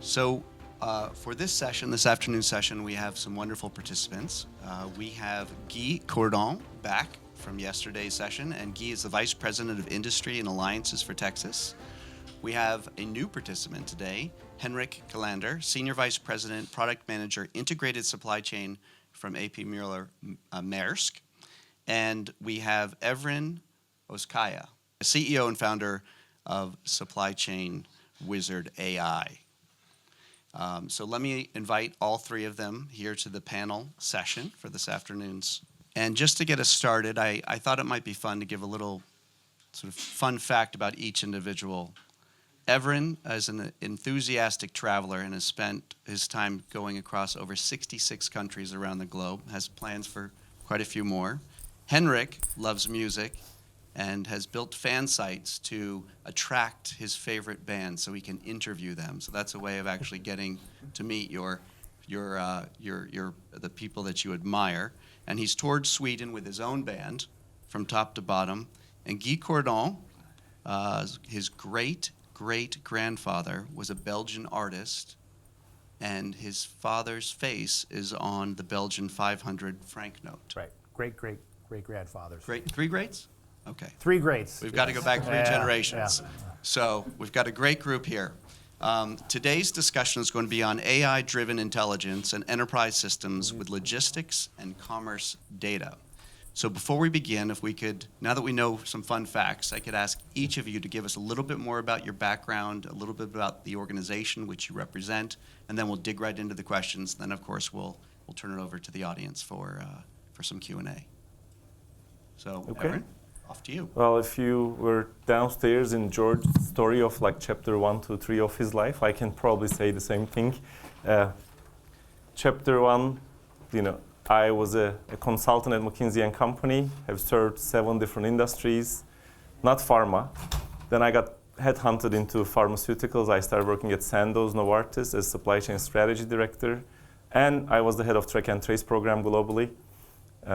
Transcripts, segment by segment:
For this session, this afternoon session, we have some wonderful participants. We have Guy Cordon back from yesterday's session, and Guy is the Vice President of Industry and Alliances for Texas. We have a new participant today, Henrik Killander, Senior Vice President, Product Manager, Integrated Supply Chain from AP Mueller Maersk. And we have Evren Oskaya, CEO and founder of Supply Chain Wizard AI. So let me invite all three of them here to the panel session for this afternoon's. And just to get us started, I thought it might be fun to give a little sort of fun fact about each individual. Evren is an enthusiastic traveler and has spent his time going across over 66 countries around the globe, has plans for quite a few more. Henrik loves music and has built fan sites to attract his favorite bands so he can interview them. So that's a way of actually getting to meet the people that you admire. And he's toured Sweden with his own band from top to bottom. And Guy Cordon, his great-great-grandfather was a Belgian artist, and his father's face is on the Belgian 500 franc note. Right, great-great-great-grandfathers. Three greats? Okay. Three greats. We've got to go back three generations. Yeah. So we've got a great group here. Today's discussion is going to be on AI-driven intelligence and enterprise systems with logistics and commerce data. So before we begin, if we could, now that we know some fun facts, I could ask each of you to give us a little bit more about your background, a little bit about the organization which you represent, and then we'll dig right into the questions. Then, of course, we'll turn it over to the audience for some Q&A. So, okay. Evren, off to you. Well, if you were downstairs in George's story of like chapter 1 to 3 of his life, I can probably say the same thing. Chapter 1, I was a consultant at McKinsey & Company, have served 7 different industries, not pharma. Then I got headhunted into pharmaceuticals. I started working at Sandoz Novartis as supply chain strategy director, and I was the head of track and trace program globally.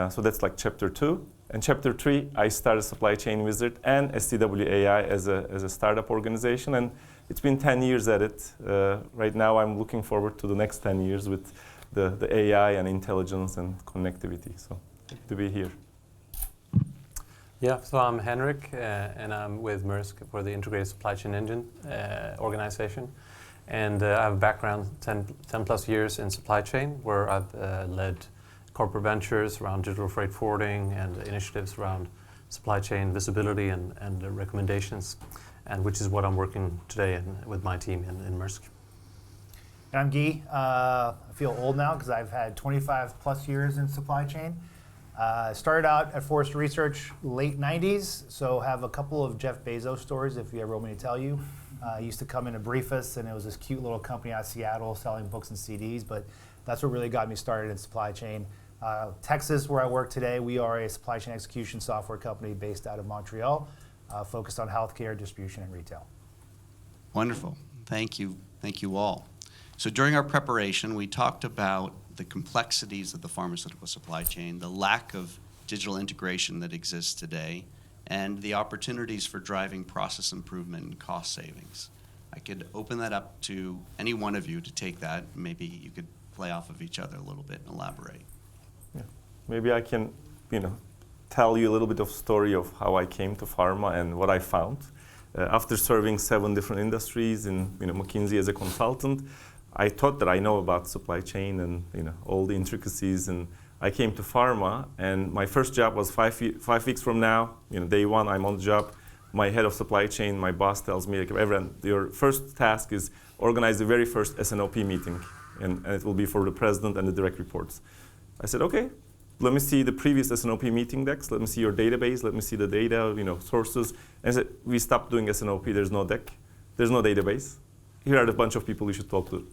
So that's like chapter 2. And chapter 3, I started Supply Chain Wizard and STW AI as a startup organization, and it's been 10 years at it. Right now, I'm looking forward to the next 10 years with the AI and intelligence and connectivity. So, good to be here. Yeah, so I'm Henrik, and I'm with Maersk for the Integrated Supply Chain Engine organization. And I have a background, 10 plus years in supply chain, where I've led corporate ventures around digital freight forwarding and initiatives around supply chain visibility and recommendations, and which is what I'm working today with my team in Maersk. And I'm Guy. I feel old now because I've had 25 plus years in supply chain. Started out at Forrester Research late 90s, so have a couple of Jeff Bezos stories if you ever want me to tell you. He used to come in and brief us, and it was this cute little company out of Seattle selling books and CDs, but that's what really got me started in supply chain. Texas, where I work today, we are a supply chain execution software company based out of Montreal, focused on healthcare, distribution, and retail. Wonderful. Thank you. Thank you all. So during our preparation, we talked about the complexities of the pharmaceutical supply chain, the lack of digital integration that exists today, and the opportunities for driving process improvement and cost savings. I could open that up to any one of you to take that. Maybe you could play off of each other a little bit and elaborate. Yeah. Maybe I can, tell you a little bit of story of how I came to pharma and what I found. After serving 7 different industries in McKinsey as a consultant, I thought that I know about supply chain and all the intricacies, and I came to pharma, and my first job was 5 weeks from now. Day 1, I'm on the job. My head of supply chain, my boss tells me, Evren, your first task is organize the very first SNOP meeting, and it will be for the president and the direct reports. I said, okay, let me see the previous SNOP meeting decks. Let me see your database. Let me see the data, sources. And I said, we stopped doing SNOP. There's no deck. There's no database. Here are the bunch of people you should talk to.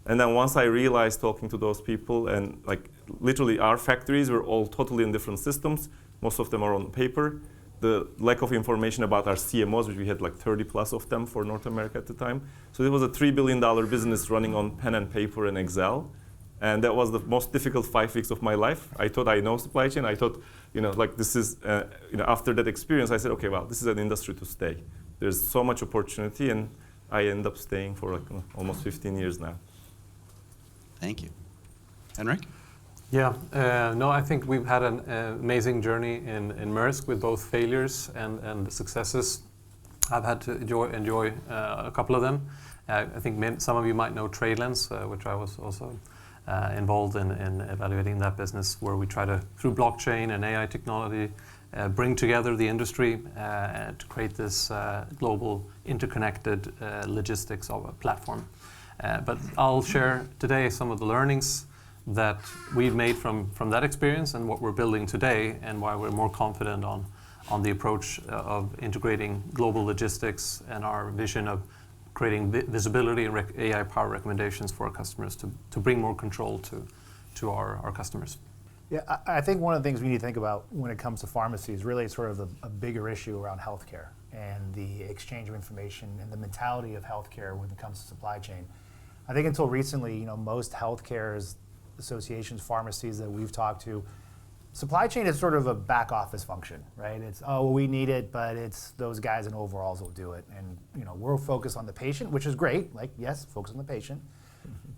And then once I realized talking to those people, and literally our factories were all totally in different systems. Most of them are on paper. The lack of information about our CMOs, which we had 30 plus of them for North America at the time. So it was a $3 billion business running on pen and paper and Excel. And that was the most difficult 5 weeks of my life. I thought I know supply chain. I thought, this is, after that experience, I said, okay, well, this is an industry to stay. There's so much opportunity, and I end up staying for like almost 15 years now. Thank you. Henrik? Yeah, no, I think we've had an amazing journey in Maersk with both failures and successes. I've had to enjoy a couple of them. I think some of you might know TradeLens, which I was also involved in evaluating that business, where we try to, through blockchain and AI technology, bring together the industry to create this global interconnected logistics of a platform. But I'll share today some of the learnings that we've made from that experience and what we're building today, and why we're more confident on the approach of integrating global logistics and our vision of creating visibility and AI-powered recommendations for our customers to bring more control to our customers. Yeah, I think one of the things we need to think about when it comes to pharmacy is really sort of a bigger issue around healthcare and the exchange of information and the mentality of healthcare when it comes to supply chain. I think until recently, most healthcare associations, pharmacies that we've talked to, supply chain is sort of a back office function, right? It's, oh, well, we need it, but it's those guys in overalls will do it. And we're focused on the patient, which is great. Like, yes, focus on the patient.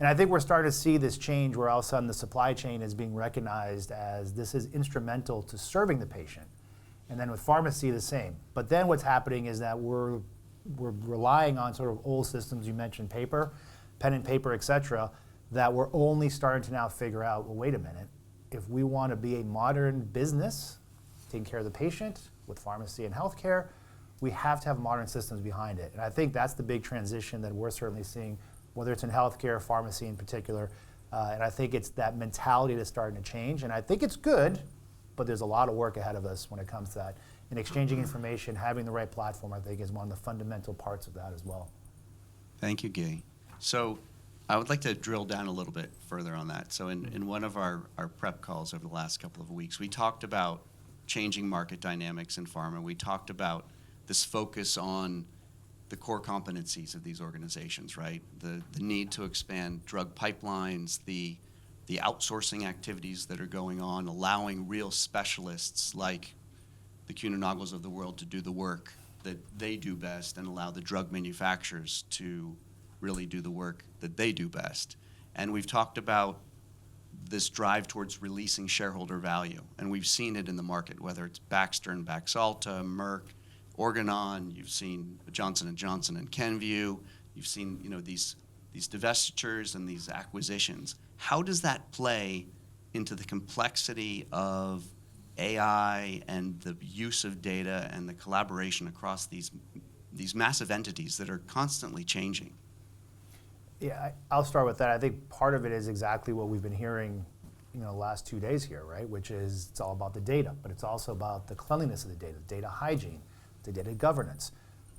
And I think we're starting to see this change where all of a sudden the supply chain is being recognized as this is instrumental to serving the patient. And then with pharmacy, the same. But then what's happening is that we're relying on sort of old systems. You mentioned paper, pen and paper, et cetera, that we're only starting to now figure out, well, wait a minute, if we want to be a modern business, taking care of the patient with pharmacy and healthcare, we have to have modern systems behind it. And I think that's the big transition that we're certainly seeing, whether it's in healthcare, pharmacy in particular. And I think it's that mentality that's starting to change. And I think it's good, but there's a lot of work ahead of us when it comes to that. And exchanging information, having the right platform, I think is one of the fundamental parts of that as well. Thank you, Guy. So I would like to drill down a little bit further on that. So in one of our prep calls over the last couple of weeks, we talked about changing market dynamics in pharma. We talked about this focus on the core competencies of these organizations, right? The need to expand drug pipelines, the outsourcing activities that are going on, allowing real specialists like the Kuehne+Nagels of the world to do the work that they do best, and allow the drug manufacturers to really do the work that they do best. And we've talked about this drive towards releasing shareholder value, and we've seen it in the market, whether it's Baxter and Baxalta, Merck, Organon, you've seen Johnson & Johnson and Kenvue, you've seen these divestitures and these acquisitions. How does that play into the complexity of AI and the use of data and the collaboration across these massive entities that are constantly changing? Yeah, I'll start with that. I think part of it is exactly what we've been hearing the last 2 days here, right? Which is it's all about the data, but it's also about the cleanliness of the data hygiene, the data governance.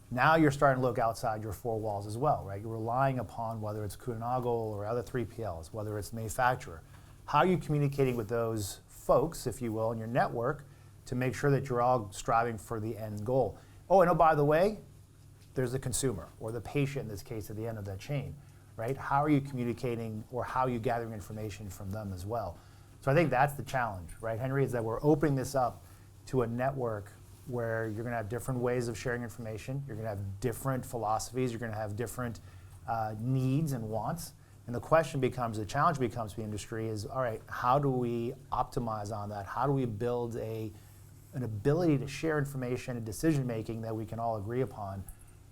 Now you're starting to look outside your four walls as well, right? You're relying upon whether it's Kuehne+Nagel or other 3PLs, whether it's manufacturer. How are you communicating with those folks, if you will, in your network to make sure that you're all striving for the end goal? Oh, and oh, by the way, there's the consumer or the patient in this case at the end of that chain, right? How are you communicating, or how are you gathering information from them as well? So I think that's the challenge, right, Henry, is that we're opening this up to a network where you're going to have different ways of sharing information, you're going to have different philosophies, you're going to have different needs and wants. And the challenge becomes for the industry is, all right, how do we optimize on that? How do we build an ability to share information and decision making that we can all agree upon,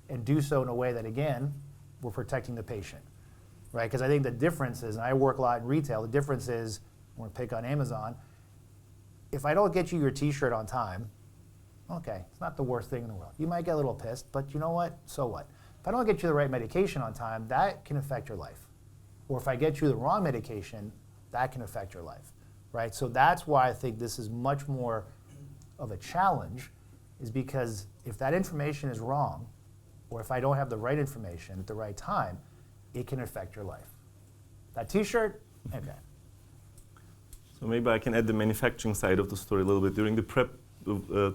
and do so in a way that, again, we're protecting the patient, right? Because I think the difference is, and I work a lot in retail, the difference is, when we pick on Amazon, if I don't get you your t-shirt on time, okay, it's not the worst thing in the world. You might get a little pissed, but you know what? So what? If I don't get you the right medication on time, that can affect your life. Or if I get you the wrong medication, that can affect your life, right? So that's why I think this is much more of a challenge, is because if that information is wrong, or if I don't have the right information at the right time, it can affect your life. That t-shirt, okay. So maybe I can add the manufacturing side of the story a little bit. During the prep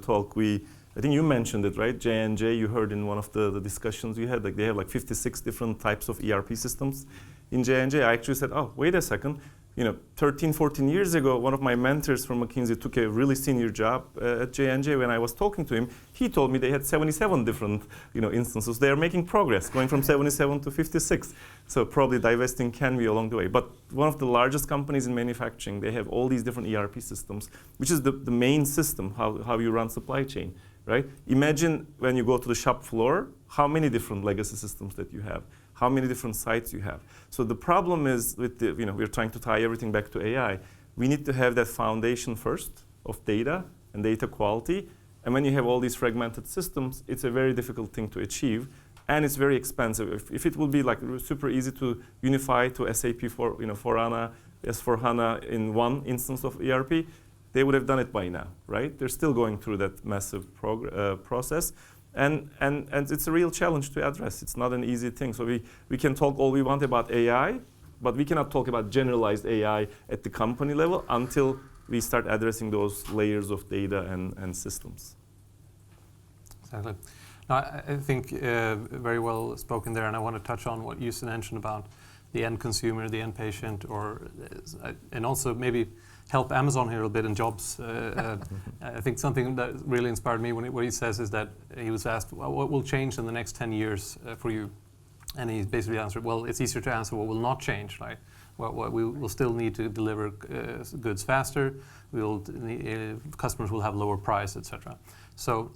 talk, I think you mentioned it, right? J&J, you heard in one of the discussions we had, they have 56 different types of ERP systems in J&J. I actually said, oh, wait a second. 13, 14 years ago, one of my mentors from McKinsey took a really senior job at J&J. When I was talking to him, he told me they had 77 different instances. They are making progress, going from 77 to 56. So probably divesting can be along the way. But one of the largest companies in manufacturing, they have all these different ERP systems, which is the main system, how you run supply chain, right? Imagine when you go to the shop floor, how many different legacy systems that you have, how many different sites you have. So the problem is with we're trying to tie everything back to AI. We need to have that foundation first of data and data quality. And when you have all these fragmented systems, it's a very difficult thing to achieve. And it's very expensive. If it would be like super easy to unify to SAP for HANA, S4HANA in one instance of ERP, they would have done it by now, right? They're still going through that massive process. And it's a real challenge to address. It's not an easy thing. So we can talk all we want about AI, but we cannot talk about generalized AI at the company level until we start addressing those layers of data and systems. Exactly. Now, I think very well spoken there, and I want to touch on what you mentioned about the end consumer, the end patient, and also maybe help Amazon here a bit in jobs. I think something that really inspired me what he says is that he was asked, well, what will change in the next 10 years for you? And he basically answered, well, it's easier to answer what will not change, right? What we will still need to deliver goods faster. Customers will have lower price, etc. So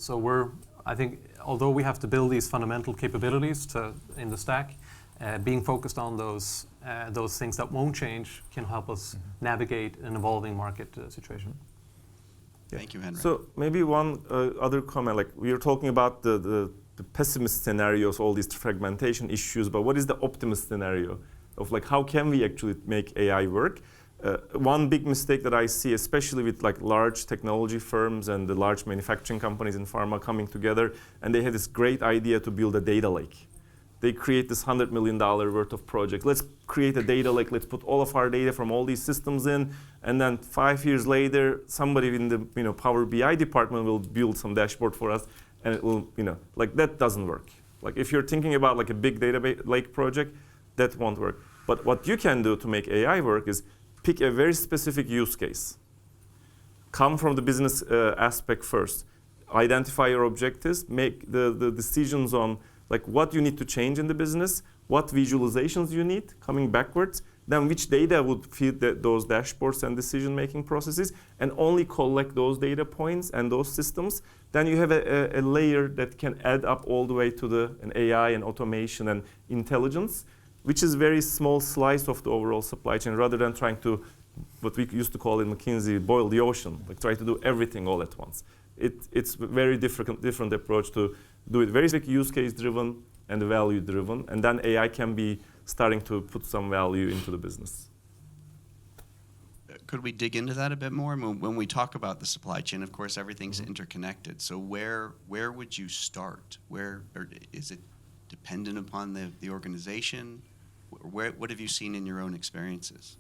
I think, although we have to build these fundamental capabilities in the stack, being focused on those things that won't change can help us navigate an evolving market situation. Thank you, Henrik. So maybe one other comment, like we are talking about the pessimist scenarios, all these fragmentation issues, but what is the optimist scenario of like how can we actually make AI work? One big mistake that I see, especially with like large technology firms and the large manufacturing companies in pharma coming together, and they had this great idea to build a data lake. They create this $100 million worth of project. Let's create a data lake. Let's put all of our data from all these systems in. And then 5 years later, somebody in the Power BI department will build some dashboard for us. And it will, like that doesn't work. Like if you're thinking about like a big data lake project, that won't work. But what you can do to make AI work is pick a very specific use case. Come from the business aspect first. Identify your objectives. Make the decisions on like what you need to change in the business, what visualizations you need, coming backwards, then which data would feed those dashboards and decision-making processes, and only collect those data points and those systems. Then you have a layer that can add up all the way to an AI and automation and intelligence, which is a very small slice of the overall supply chain, rather than trying to, what we used to call in McKinsey, boil the ocean, like try to do everything all at once. It's a very different approach to do it very use case driven and value driven, and then AI can be starting to put some value into the business. Could we dig into that a bit more? When we talk about the supply chain, of course, everything's interconnected. So where would you start? Or is it dependent upon the organization? What have you seen in your own experiences?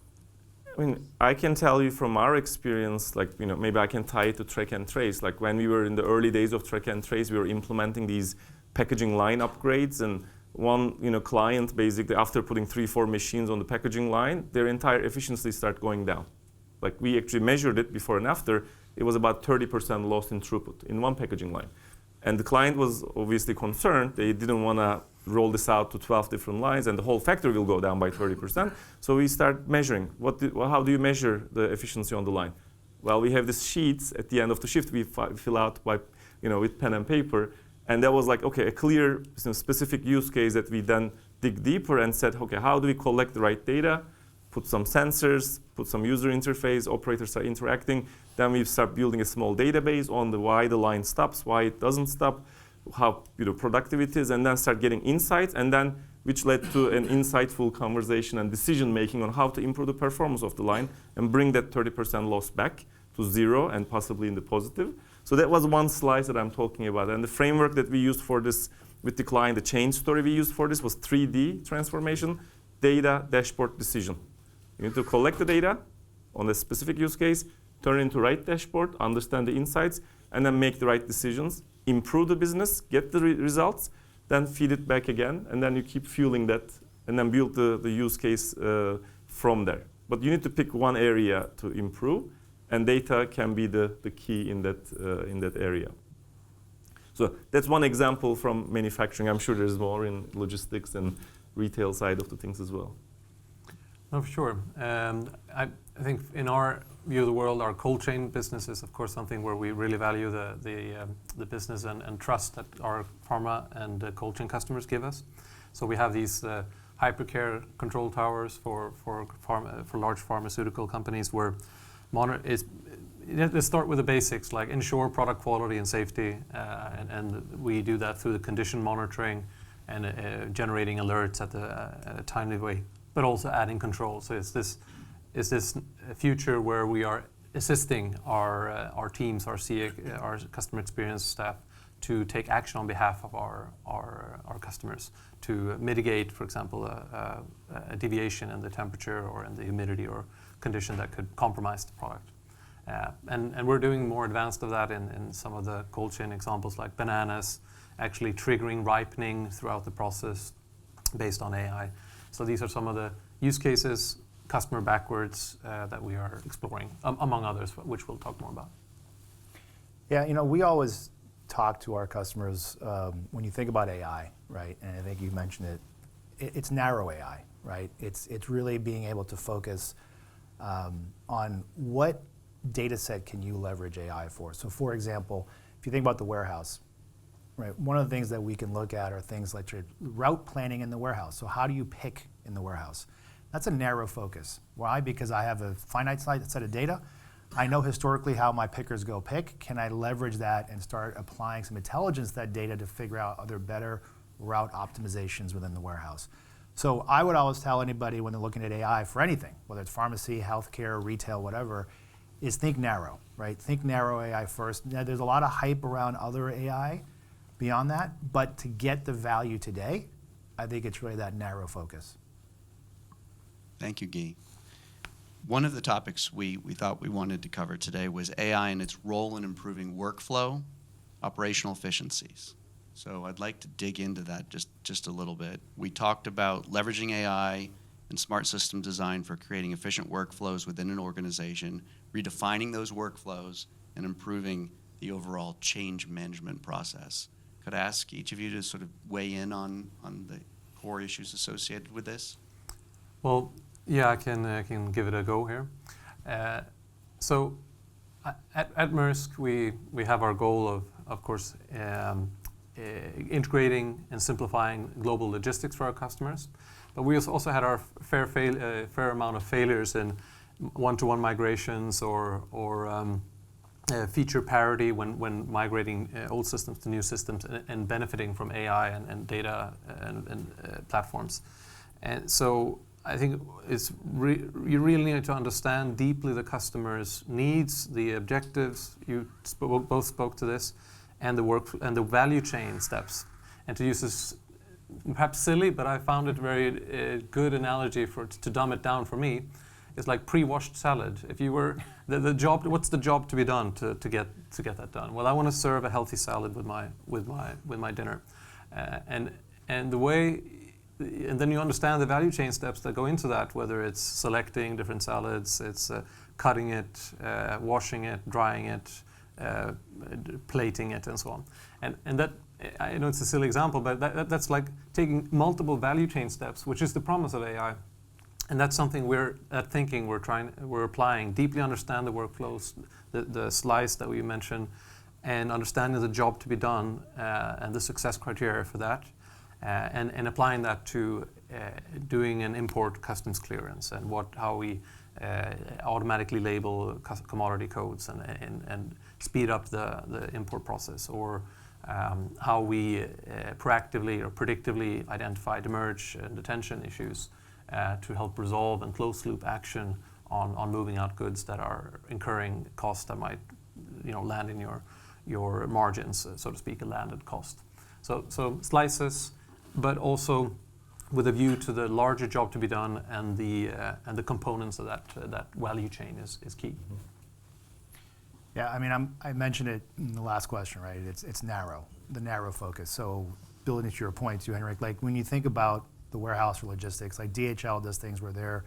I mean, I can tell you from our experience, like, maybe I can tie it to track and trace. Like when we were in the early days of track and trace, we were implementing these packaging line upgrades, and one, client basically, after putting 3-4 machines on the packaging line, their entire efficiency started going down. Like we actually measured it before and after, it was about 30% loss in throughput in one packaging line. And the client was obviously concerned. They didn't want to roll this out to 12 different lines, and the whole factory will go down by 30%. So we start measuring. How do you measure the efficiency on the line? Well, we have these sheets at the end of the shift we fill out by, with pen and paper. And that was like, okay, a clear specific use case that we then dig deeper and said, okay, how do we collect the right data, put some sensors, put some user interface, operators are interacting. Then we start building a small database on why the line stops, why it doesn't stop, how productive it is, and then start getting insights, and then which led to an insightful conversation and decision making on how to improve the performance of the line and bring that 30% loss back to zero and possibly in the positive. So that was one slice that I'm talking about. And the framework that we used for this with the client, the change story we used for this was 3D transformation, data, dashboard, decision. You need to collect the data on a specific use case, turn it into right dashboard, understand the insights, and then make the right decisions, improve the business, get the results, then feed it back again, and then you keep fueling that, and then build the use case from there. But you need to pick one area to improve, and data can be the key in that area. So that's one example from manufacturing. I'm sure there's more in logistics and retail side of the things as well. No, for sure. I think in our view of the world, our cold chain business is, of course, something where we really value the business and trust that our pharma and cold chain customers give us. So we have these hypercare control towers for large pharmaceutical companies where let's start with the basics, like ensure product quality and safety, and we do that through the condition monitoring and generating alerts at a timely way, but also adding control. So it's this future where we are assisting our teams, our customer experience staff, to take action on behalf of our customers to mitigate, for example, a deviation in the temperature or in the humidity or condition that could compromise the product. And we're doing more advanced of that in some of the cold chain examples, like bananas actually triggering ripening throughout the process based on AI. So these are some of the use cases, customer backwards, that we are exploring, among others, which we'll talk more about. Yeah, we always talk to our customers when you think about AI, right? And I think you mentioned it's narrow AI, right? It's really being able to focus on what data set can you leverage AI for. So for example, if you think about the warehouse, right, one of the things that we can look at are things like route planning in the warehouse. So how do you pick in the warehouse? That's a narrow focus. Why? Because I have a finite set of data. I know historically how my pickers go pick. Can I leverage that and start applying some intelligence to that data to figure out other better route optimizations within the warehouse? So I would always tell anybody when they're looking at AI for anything, whether it's pharmacy, healthcare, retail, whatever, is think narrow, right? Think narrow AI first. Now, there's a lot of hype around other AI beyond that, but to get the value today, I think it's really that narrow focus. Thank you, Guy. One of the topics we thought we wanted to cover today was AI and its role in improving workflow, operational efficiencies. So I'd like to dig into that just a little bit. We talked about leveraging AI and smart system design for creating efficient workflows within an organization, redefining those workflows, and improving the overall change management process. Could I ask each of you to sort of weigh in on the core issues associated with this? Well, yeah, I can give it a go here. So at Maersk, we have our goal of course, integrating and simplifying global logistics for our customers. But we also had our fair amount of failures in one-to-one migrations or feature parity when migrating old systems to new systems and benefiting from AI and data and platforms. And so I think you really need to understand deeply the customer's needs, the objectives. You both spoke to this, and the work and the value chain steps. And to use this, perhaps silly, but I found it very good analogy to dumb it down for me. It's like pre-washed salad. If you were the job, what's the job to be done to get that done? Well, I want to serve a healthy salad with my dinner, and the way. And then you understand the value chain steps that go into that, whether it's selecting different salads, it's cutting it, washing it, drying it, plating it, and so on. And that, I know it's a silly example, but that's like taking multiple value chain steps, which is the promise of AI. And that's something we're applying, deeply understand the workflows, the slice that we mentioned, and understanding the job to be done and the success criteria for that. And applying that to doing an import customs clearance and how we automatically label commodity codes and speed up the import process, or how we proactively or predictively identify demurrage and detention issues to help resolve and close loop action on moving out goods that are incurring costs that might land in your margins, so to speak, a landed cost. So slices, but also with a view to the larger job to be done, and the components of that value chain is key. Yeah, I mean, I mentioned it in the last question, right? It's narrow, the narrow focus. So building to your point too, Henrik, like when you think about the warehouse or logistics, like DHL does things where they're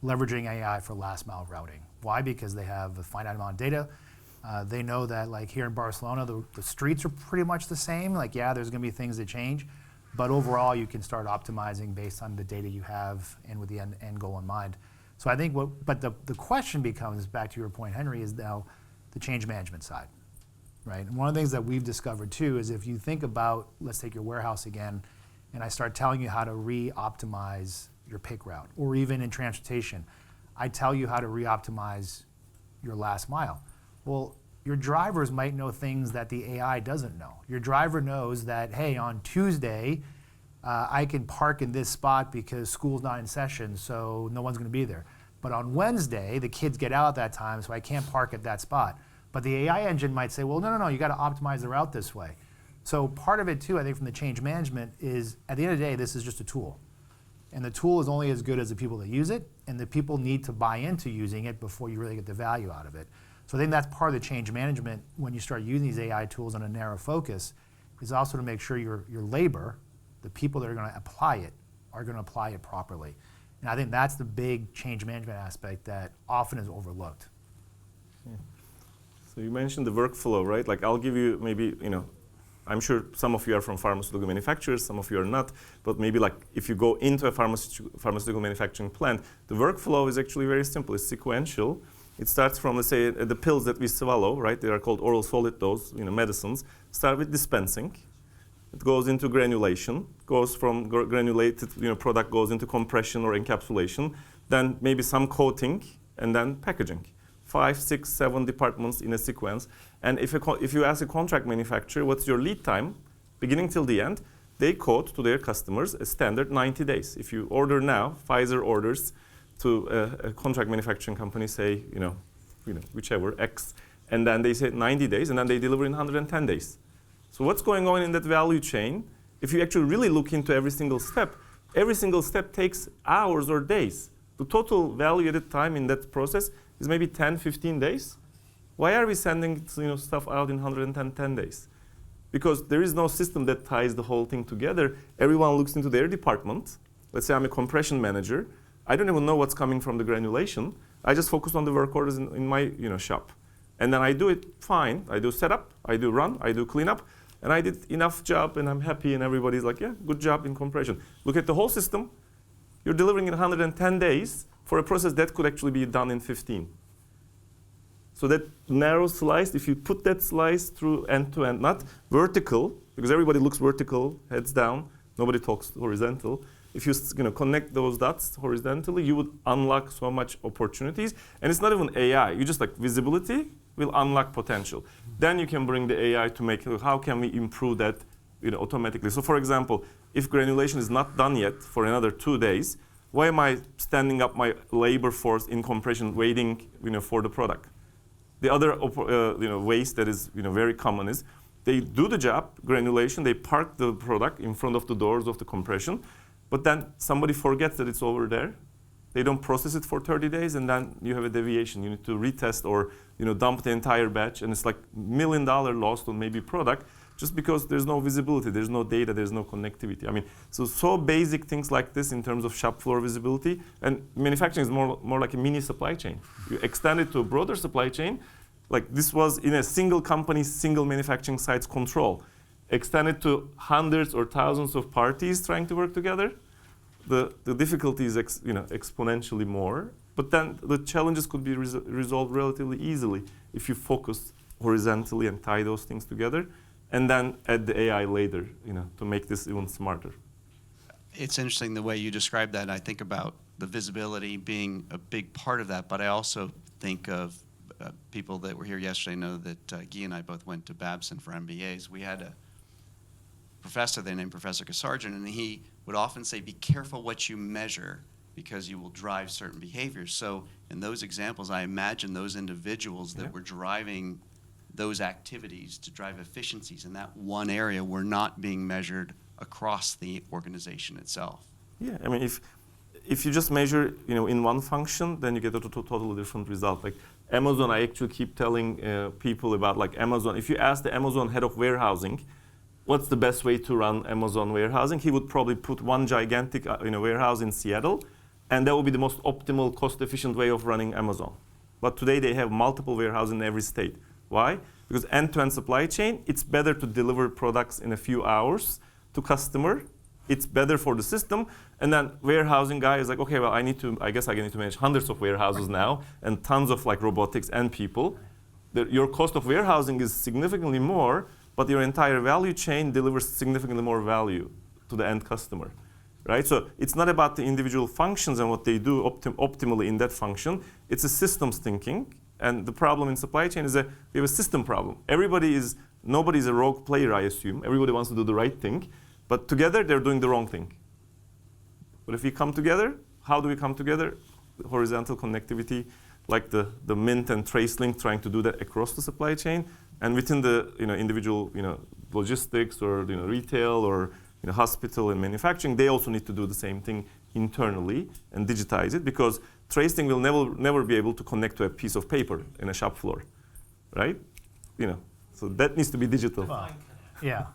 leveraging AI for last mile routing. Why? Because they have a finite amount of data. They know that like here in Barcelona, the streets are pretty much the same. Like, yeah, there's gonna be things that change, but overall you can start optimizing based on the data you have and with the end goal in mind. So I think but the question becomes, back to your point, Henry, is now the change management side, right? And one of the things that we've discovered too is if you think about, let's take your warehouse again, and I start telling you how to re-optimize your pick route, or even in transportation, I tell you how to re-optimize your last mile. Well, your drivers might know things that the AI doesn't know. Your driver knows that, hey, on Tuesday, I can park in this spot because school's not in session, so no one's gonna be there. But on Wednesday, the kids get out at that time, so I can't park at that spot. But the AI engine might say, well, no, you gotta optimize the route this way. So part of it too, I think from the change management is, at the end of the day, this is just a tool. And the tool is only as good as the people that use it, and the people need to buy into using it before you really get the value out of it. So I think that's part of the change management when you start using these AI tools on a narrow focus, is also to make sure your labor, the people that are gonna apply it, are gonna apply it properly. And I think that's the big change management aspect that often is overlooked. Yeah. So you mentioned the workflow, right? Like I'll give you maybe, I'm sure some of you are from pharmaceutical manufacturers, some of you are not, but maybe like if you go into a pharmaceutical manufacturing plant, the workflow is actually very simple. It's sequential. It starts from, let's say, the pills that we swallow, right? They are called oral solid dose, medicines. Start with dispensing. It goes into granulation. Goes from granulated, product goes into compression or encapsulation. Then maybe some coating, and then packaging. 5, 6, 7 departments in a sequence. And if you ask a contract manufacturer, what's your lead time, beginning till the end, they quote to their customers a standard 90 days. If you order now, Pfizer orders to a contract manufacturing company, say, whichever, X, and then they say 90 days, and then they deliver in 110 days. So what's going on in that value chain? If you actually really look into every single step takes hours or days. The total value added time in that process is maybe 10, 15 days. Why are we sending stuff out in 110 days? Because there is no system that ties the whole thing together. Everyone looks into their department. Let's say I'm a compression manager. I don't even know what's coming from the granulation. I just focus on the work orders in my shop. And then I do it fine. I do setup, I do run, I do cleanup, and I did enough job and I'm happy and everybody's like, yeah, good job in compression. Look at the whole system. You're delivering in 110 days for a process that could actually be done in 15. So that narrow slice, if you put that slice through end to end, not vertical, because everybody looks vertical, heads down, nobody talks horizontal. If you connect those dots horizontally, you would unlock so much opportunities. And it's not even AI. You just visibility will unlock potential. Then you can bring the AI to make, how can we improve that automatically? So for example, if granulation is not done yet for another 2 days, why am I standing up my labor force in compression waiting for the product? The other waste that is very common is they do the job, granulation, they park the product in front of the doors of the compression, but then somebody forgets that it's over there. They don't process it for 30 days, and then you have a deviation. You need to retest or dump the entire batch, and it's like $1 million lost on maybe product just because there's no visibility, there's no data, there's no connectivity. I mean, so basic things like this in terms of shop floor visibility, and manufacturing is more like a mini supply chain. You extend it to a broader supply chain, like this was in a single company, single manufacturing site's control. Extended to hundreds or thousands of parties trying to work together, the difficulty is exponentially more. But then the challenges could be resolved relatively easily if you focus horizontally and tie those things together, and then add the AI later, to make this even smarter. It's interesting the way you describe that. I think about the visibility being a big part of that, but I also think of people that were here yesterday know that Guy and I both went to Babson for MBAs. We had a professor there named Professor Kasarjan, and he would often say, be careful what you measure because you will drive certain behaviors. So in those examples, I imagine those individuals that were driving those activities to drive efficiencies in that one area were not being measured across the organization itself. Yeah, I mean, if you just measure, in one function, then you get a totally different result. Like Amazon, I actually keep telling people about Amazon. If you ask the Amazon head of warehousing, what's the best way to run Amazon warehousing? He would probably put one gigantic warehouse in Seattle, and that would be the most optimal, cost-efficient way of running Amazon. But today they have multiple warehouses in every state. Why? Because end-to-end supply chain, it's better to deliver products in a few hours to customer. It's better for the system. And then warehousing guy is like, okay, well, I guess I need to manage hundreds of warehouses now and tons of like robotics and people. Your cost of warehousing is significantly more, but your entire value chain delivers significantly more value to the end customer. Right? So it's not about the individual functions and what they do optimally in that function. It's a systems thinking. And the problem in supply chain is that we have a system problem. Nobody's a rogue player, I assume. Everybody wants to do the right thing. But together, they're doing the wrong thing. But if we come together, how do we come together? Horizontal connectivity, like the Mint and TraceLink trying to do that across the supply chain. And within the individual logistics or retail or hospital and manufacturing, they also need to do the same thing internally and digitize it, because tracing will never be able to connect to a piece of paper in a shop floor, right? So that needs to be digital. Well, yeah.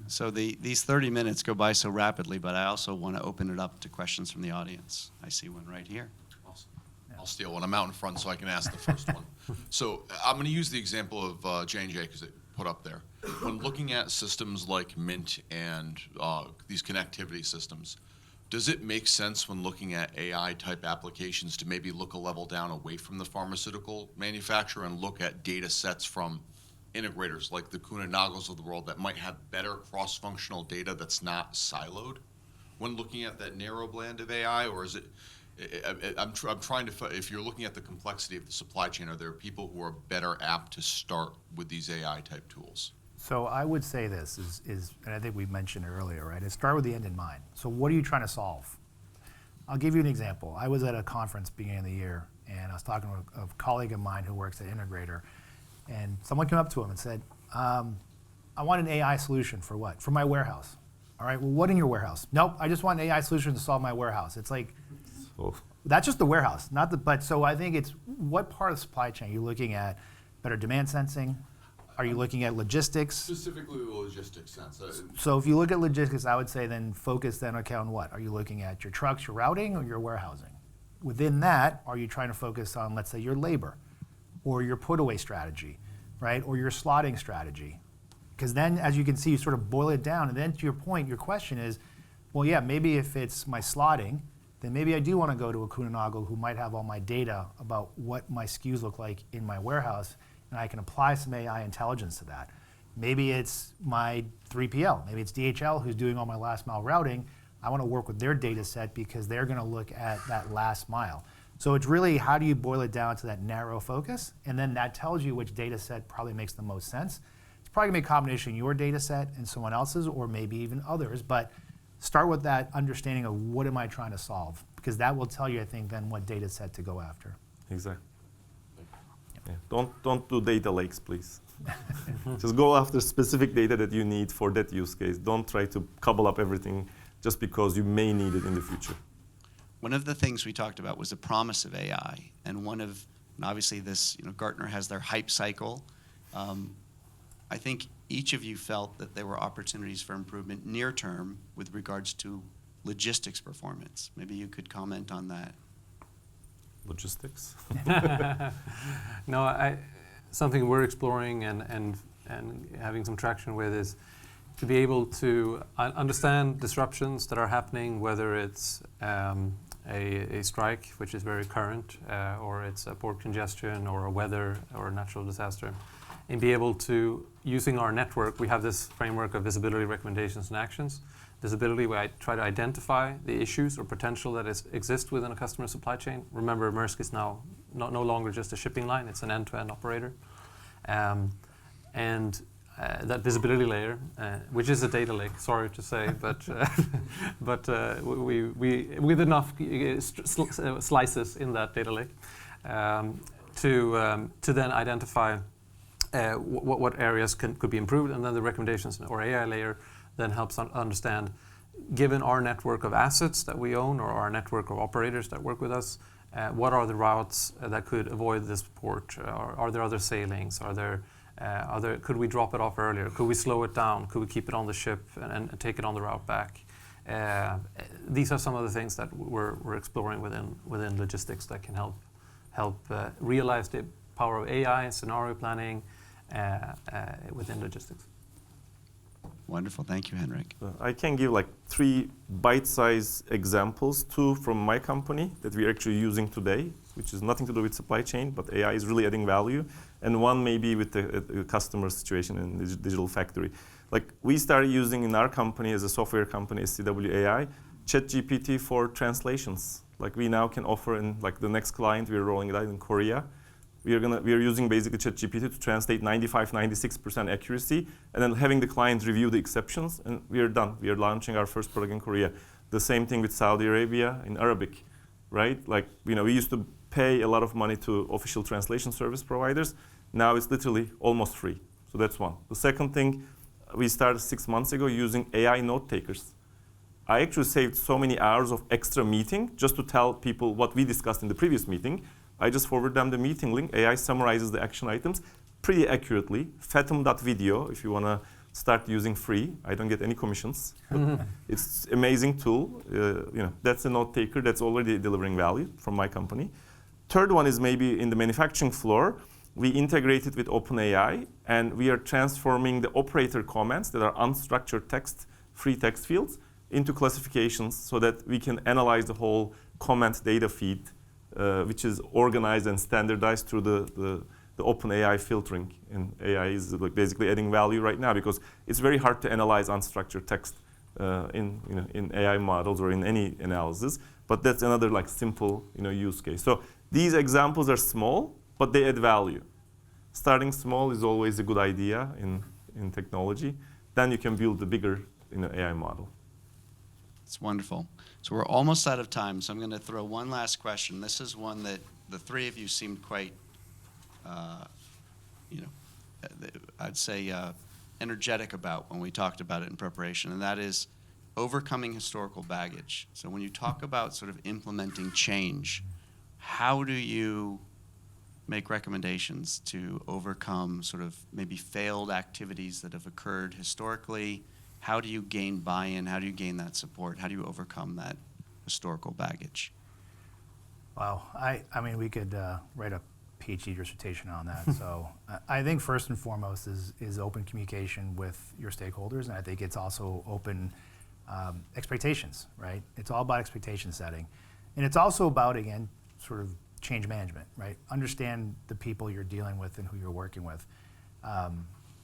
So these 30 minutes go by so rapidly, but I also want to open it up to questions from the audience. I see one right here. Awesome. I'll steal one. I'm out in front, so I can ask the first one. So I'm going to use the example of J&J because it put up there. When looking at systems like Mint and these connectivity systems, does it make sense when looking at AI-type applications to maybe look a level down away from the pharmaceutical manufacturer and look at data sets from integrators like the Kuehne+Nagels of the world that might have better cross-functional data that's not siloed when looking at that narrow blend of AI? Or is it, I'm trying to, if you're looking at the complexity of the supply chain, are there people who are better apt to start with these AI-type tools? So I would say this is, and I think we mentioned it earlier, right? Is start with the end in mind. So what are you trying to solve? I'll give you an example. I was at a conference beginning of the year, and I was talking to a colleague of mine who works at Integrator, and someone came up to him and said, I want an AI solution for what? For my warehouse. All right, well, what in your warehouse? Nope, I just want an AI solution to solve my warehouse. It's like, that's just the warehouse, not the, but so I think it's what part of the supply chain are you looking at? Better demand sensing? Are you looking at logistics? Specifically the logistics sense. So if you look at logistics, I would say then focus then on what? Are you looking at your trucks, your routing, or your warehousing? Within that, are you trying to focus on, let's say, your labor or your put away strategy, right? Or your slotting strategy? Because then, as you can see, you sort of boil it down. And then to your point, your question is, well, yeah, maybe if it's my slotting, then maybe I do want to go to a Kuehne+Nagel who might have all my data about what my SKUs look like in my warehouse, and I can apply some AI intelligence to that. Maybe it's my 3PL. Maybe it's DHL who's doing all my last mile routing. I want to work with their data set because they're going to look at that last mile. So it's really how do you boil it down to that narrow focus, and then that tells you which data set probably makes the most sense. It's probably going to be a combination of your data set and someone else's, or maybe even others, but start with that understanding of what am I trying to solve, because that will tell you, I think, then what data set to go after. Exactly. Yeah. Don't do data lakes, please. Just go after specific data that you need for that use case. Don't try to cobble up everything just because you may need it in the future. One of the things we talked about was the promise of AI, and and obviously this, Gartner has their hype cycle. I think each of you felt that there were opportunities for improvement near term with regards to logistics performance. Maybe you could comment on that. Logistics? No, something we're exploring and having some traction with is to be able to understand disruptions that are happening, whether it's a strike, which is very current, or it's a port congestion, or a weather, or a natural disaster, and be able to, using our network, we have this framework of visibility, recommendations, and actions. Visibility, where I try to identify the issues or potential that exist within a customer supply chain. Remember, Maersk is now no longer just a shipping line, it's an end-to-end operator. And that visibility layer, which is a data lake, sorry to say, but we with enough slices in that data lake to then identify what areas could be improved, and then the recommendations or AI layer then helps understand, given our network of assets that we own or our network of operators that work with us, what are the routes that could avoid this port? Are there other sailings? Could we drop it off earlier? Could we slow it down? Could we keep it on the ship and take it on the route back? these are some of the things that we're exploring within logistics that can help realize the power of AI and scenario planning within logistics. Wonderful. Thank you, Henrik. I can give like 3 bite-sized examples, 2 from my company that we're actually using today, which is nothing to do with supply chain, but AI is really adding value, and 1 maybe with the customer situation in the digital factory. Like we started using in our company as a software company, SCW AI, ChatGPT for translations. Like we now can offer in like the next client, we're rolling it out in Korea. We are using basically ChatGPT to translate 95-96% accuracy, and then having the client review the exceptions, and we are done. We are launching our first product in Korea. The same thing with Saudi Arabia in Arabic, right? Like we used to pay a lot of money to official translation service providers. Now it's literally almost free. So that's 1. The second thing, we started 6 months ago using AI note takers. I actually saved so many hours of extra meeting just to tell people what we discussed in the previous meeting. I just forward them the meeting link. AI summarizes the action items pretty accurately. Fathom.video, if you want to start using free. I don't get any commissions. It's an amazing tool. That's a note taker that's already delivering value from my company. Third one is maybe in the manufacturing floor. We integrated with OpenAI, and we are transforming the operator comments that are unstructured text, free text fields, into classifications so that we can analyze the whole comment data feed, which is organized and standardized through the OpenAI filtering. And AI is like basically adding value right now because it's very hard to analyze unstructured text in AI models or in any analysis. But that's another like simple use case. So these examples are small, but they add value. Starting small is always a good idea in technology. Then you can build a bigger AI model. It's wonderful. So we're almost out of time, so I'm going to throw one last question. This is one that the 3 of you seemed quite, I'd say energetic about when we talked about it in preparation, and that is overcoming historical baggage. So when you talk about sort of implementing change, how do you make recommendations to overcome sort of maybe failed activities that have occurred historically? How do you gain buy-in? How do you gain that support? How do you overcome that historical baggage? Wow, I mean, we could write a PhD dissertation on that. So I think first and foremost is open communication with your stakeholders, and I think it's also open expectations, right? It's all about expectation setting. And it's also about, again, sort of change management, right? Understand the people you're dealing with and who you're working with.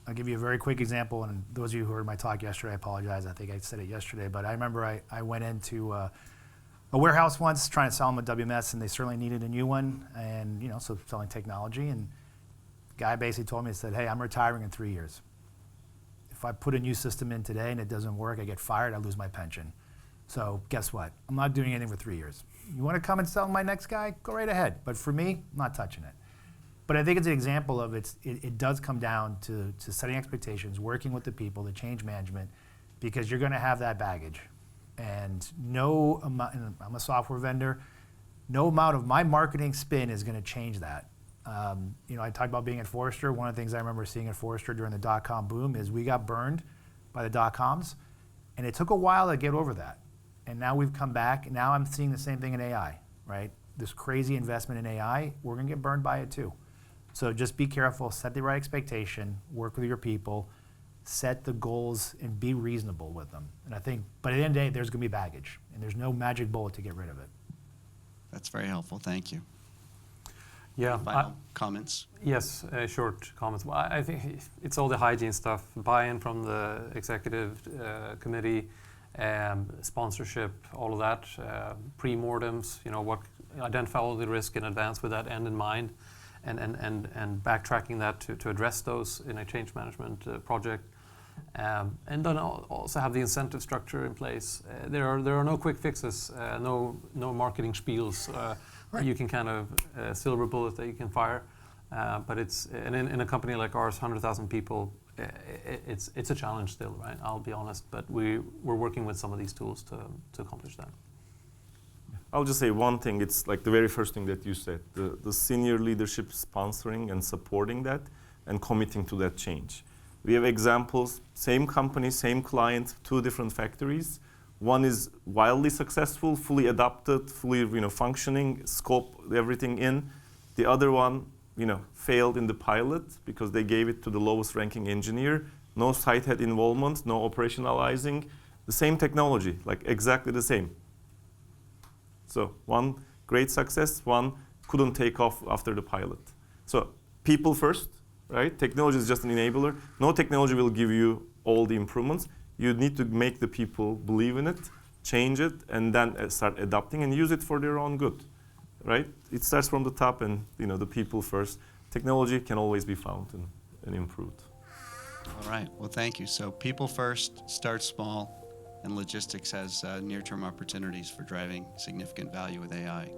I'll give you a very quick example, and those of you who heard my talk yesterday, I apologize, I think I said it yesterday, but I remember I went into a warehouse once trying to sell them a WMS, and they certainly needed a new one, and so selling technology, and the guy basically told me, he said, hey, I'm retiring in 3 years. If I put a new system in today and it doesn't work, I get fired, I lose my pension. So guess what? I'm not doing anything for 3 years. You want to come and sell my next guy? Go right ahead. But for me, I'm not touching it. But I think it's an example of it does come down to setting expectations, working with the people, the change management, because you're going to have that baggage. And no amount, and I'm a software vendor, no amount of my marketing spin is going to change that. I talked about being at Forrester. One of the things I remember seeing at Forrester during the dot-com boom is we got burned by the dot-coms, and it took a while to get over that. And now we've come back, and now I'm seeing the same thing in AI, right? This crazy investment in AI, we're going to get burned by it too. So just be careful, set the right expectation, work with your people, set the goals, and be reasonable with them. And I think, but at the end of the day, there's going to be baggage, and there's no magic bullet to get rid of it. That's very helpful. Thank you. Yeah. Final comments? Yes, short comments. Well, I think it's all the hygiene stuff, buy-in from the executive committee, sponsorship, all of that, pre-mortems, identify all the risk in advance with that end in mind, and backtracking that to address those in a change management project. And then also have the incentive structure in place. There are no quick fixes, no marketing spiels. Right. You can kind of silver bullet that you can fire, but in a company like ours, 100,000 people, it's a challenge still, right? I'll be honest, but we're working with some of these tools to accomplish that. I'll just say one thing. It's like the very first thing that you said, the senior leadership sponsoring and supporting that and committing to that change. We have examples, same company, same client, 2 different factories. One is wildly successful, fully adapted, fully functioning, scope everything in. The other one failed in the pilot because they gave it to the lowest ranking engineer. No site head involvement, no operationalizing. The same technology, like exactly the same. So one great success, one couldn't take off after the pilot. So people first, right? Technology is just an enabler. No technology will give you all the improvements. You need to make the people believe in it, change it, and then start adapting and use it for their own good, right? It starts from the top, and the people first. Technology can always be found and improved. All right. Well, thank you. So people first, start small, and logistics has near-term opportunities for driving significant value with AI.